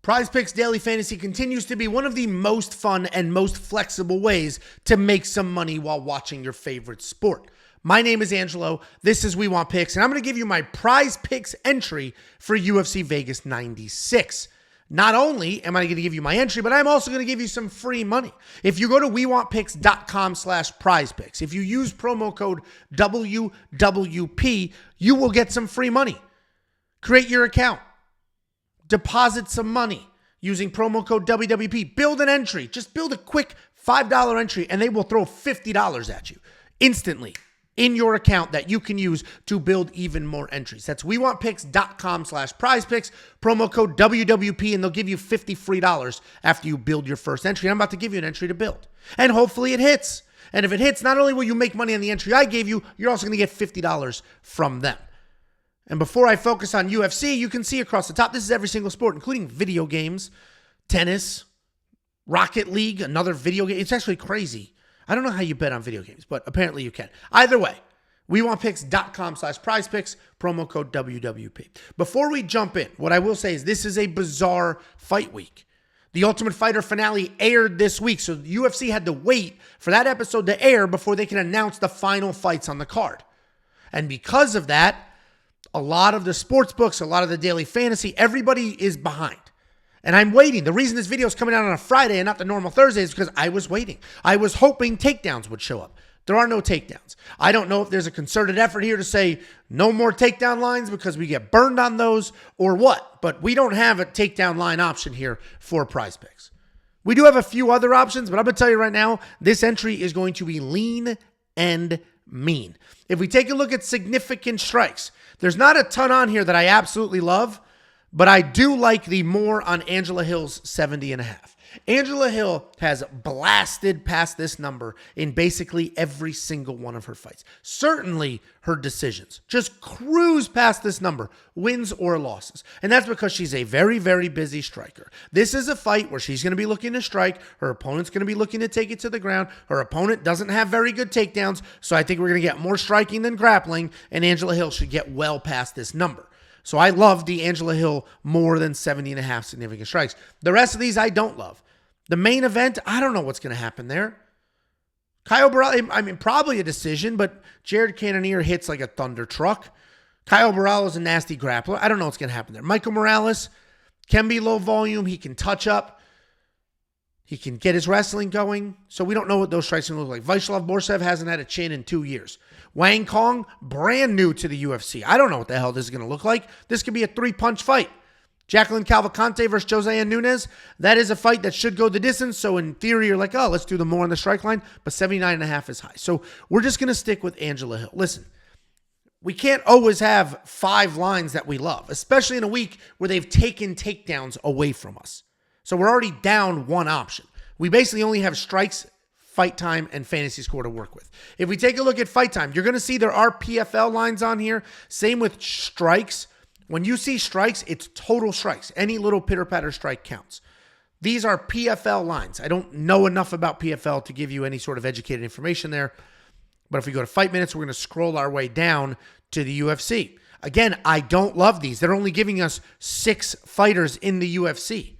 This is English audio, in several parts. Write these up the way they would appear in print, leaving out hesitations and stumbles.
PrizePicks Daily Fantasy continues to be one of the most fun and most flexible ways to make some money while watching your favorite sport. My name is Angelo. This is We Want Picks, and I'm going to give you my PrizePicks entry for UFC Vegas 96. Not only am I going to give you my entry, but I'm also going to give you some free money. If you go to wewantpicks.com/prizepicks, if you use promo code WWP, you will get some free money. Create your account. Deposit some money using promo code WWP. Build an entry. Just build a quick $5 entry, and they will throw $50 at you instantly in your account that you can use to build even more entries. That's wewantpicks.com/prizepicks, promo code WWP, and they'll give you $50 free after you build your first entry. I'm about to give you an entry to build, and hopefully it hits. And if it hits, not only will you make money on the entry I gave you, you're also going to get $50 from them. And before I focus on UFC, you can see across the top, this is every single sport, including video games, tennis, Rocket League, another video game. It's actually crazy. I don't know how you bet on video games, but apparently you can. Either way, wewantpicks.com/prizepicks, promo code WWP. Before we jump in, what I will say is this is a bizarre fight week. The Ultimate Fighter finale aired this week, so the UFC had to wait for that episode to air before they can announce the final fights on the card. And because of that, a lot of the sports books, a lot of the daily fantasy, everybody is behind. And I'm waiting. The reason this video is coming out on a Friday and not the normal Thursday is because I was waiting. I was hoping takedowns would show up. There are no takedowns. I don't know if there's a concerted effort here to say no more takedown lines because we get burned on those or what. But we don't have a takedown line option here for PrizePicks. We do have a few other options, but I'm going to tell you right now, this entry is going to be lean and mean. If we take a look at significant strikes, there's not a ton on here that I absolutely love, but I do like the more on Angela Hill's 70.5. Angela Hill has blasted past this number in basically every single one of her fights. Certainly her decisions. Just cruise past this number, wins or losses. And that's because she's a very, very busy striker. This is a fight where she's going to be looking to strike. Her opponent's going to be looking to take it to the ground. Her opponent doesn't have very good takedowns, so I think we're going to get more striking than grappling, and Angela Hill should get well past this number. So I love the Angela Hill more than 70.5 significant strikes. The rest of these I don't love. The main event, I don't know what's going to happen there. Kyle Borralho, I mean, probably a decision, but Jared Cannonier hits like a thunder truck. Kyle Borralho is a nasty grappler. I don't know what's going to happen there. Michael Morales can be low volume. He can touch up. He can get his wrestling going. So we don't know what those strikes are going to look like. Vyacheslav Borsev hasn't had a chin in 2 years. Wang Cong, brand new to the UFC. I don't know what the hell this is going to look like. This could be a 3-punch fight. Jacqueline Cavalcante versus Josiane Nunes. That is a fight that should go the distance. So in theory, you're like, oh, let's do the more on the strike line. But 79.5 is high. So we're just going to stick with Angela Hill. Listen, we can't always have 5 lines that we love, especially in a week where they've taken takedowns away from us. So we're already down one option. We basically only have strikes, fight time, and fantasy score to work with. If we take a look at fight time, you're going to see there are PFL lines on here. Same with strikes. When you see strikes, it's total strikes. Any little pitter-patter strike counts. These are PFL lines. I don't know enough about PFL to give you any sort of educated information there. But if we go to fight minutes, we're going to scroll our way down to the UFC. Again, I don't love these. They're only giving us 6 fighters in the UFC.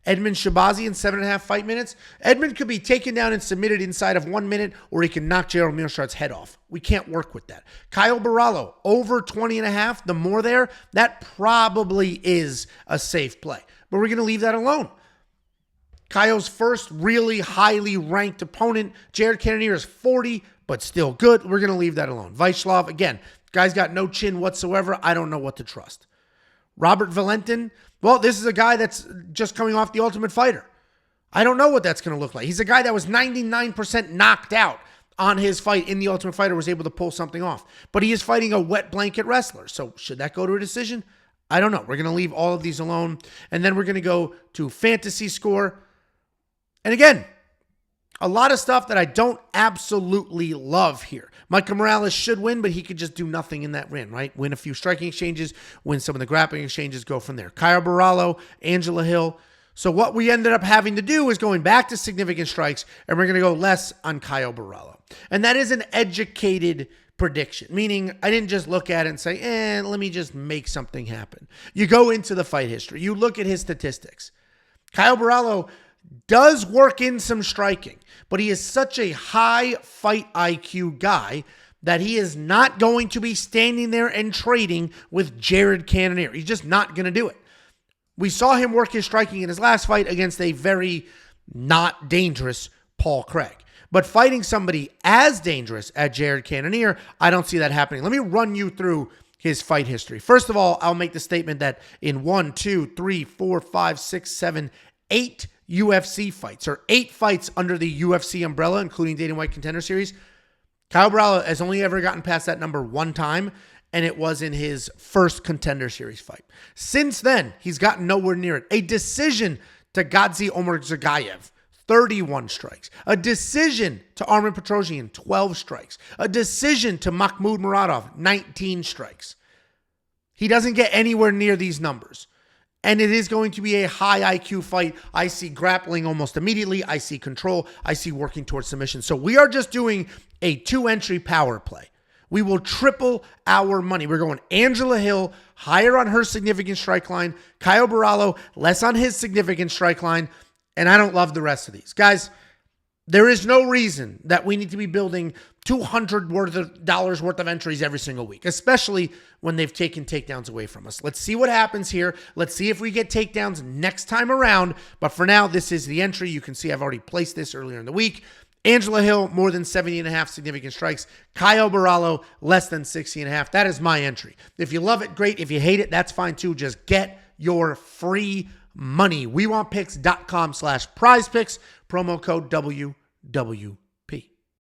Edmund Shabazi in 7.5 fight minutes. Edmund could be taken down and submitted inside of 1 minute, or he can knock Gerald Meerschaert's head off. We can't work with that. Kyle Borralho, over 20.5. The more there, that probably is a safe play. But we're going to leave that alone. Kyle's first really highly ranked opponent, Jared Cannonier, is 40, but still good. We're going to leave that alone. Vyacheslav, again, guy's got no chin whatsoever. I don't know what to trust. Robert Valentin, well, this is a guy that's just coming off the Ultimate Fighter. I don't know what that's going to look like. He's a guy that was 99% knocked out on his fight in the Ultimate Fighter, was able to pull something off. But he is fighting a wet blanket wrestler. So should that go to a decision? I don't know. We're going to leave all of these alone. And then we're going to go to fantasy score. And again, a lot of stuff that I don't absolutely love here. Michael Morales should win, but he could just do nothing in that win, right? Win a few striking exchanges, win some of the grappling exchanges, go from there. Kyle Borralho, Angela Hill. So what we ended up having to do is going back to significant strikes, and we're going to go less on Kyle Borralho. And that is an educated prediction, meaning I didn't just look at it and say, let me just make something happen. You go into the fight history. You look at his statistics. Kyle Borralho does work in some striking, but he is such a high fight IQ guy that he is not going to be standing there and trading with Jared Cannonier. He's just not going to do it. We saw him work his striking in his last fight against a very not dangerous Paul Craig. But fighting somebody as dangerous as Jared Cannonier, I don't see that happening. Let me run you through his fight history. First of all, I'll make the statement that in 1, 2, 3, 4, 5, 6, 7, 8 UFC fights, or 8 fights under the UFC umbrella, including Dana White Contender Series, Kyle Borralho has only ever gotten past that number one time, and it was in his first Contender Series fight. Since then, he's gotten nowhere near it. A decision to Gadzi Omarzagayev, 31 strikes. A decision to Armen Petrosyan, 12 strikes. A decision to Mahmoud Muradov, 19 strikes. He doesn't get anywhere near these numbers. And it is going to be a high IQ fight. I see grappling almost immediately. I see control. I see working towards submission. So we are just doing a 2-entry power play. We will triple our money. We're going Angela Hill, higher on her significant strike line. Kyle Borralho, less on his significant strike line. And I don't love the rest of these. Guys, there is no reason that we need to be building $200 worth of entries every single week, especially when they've taken takedowns away from us. Let's see what happens here. Let's see if we get takedowns next time around. But for now, this is the entry. You can see I've already placed this earlier in the week. Angela Hill, more than 70.5 significant strikes. Kyle Borralho, less than 60.5. That is my entry. If you love it, great. If you hate it, that's fine too. Just get your free money. WeWantPicks.com/PrizePicks, promo code WWP.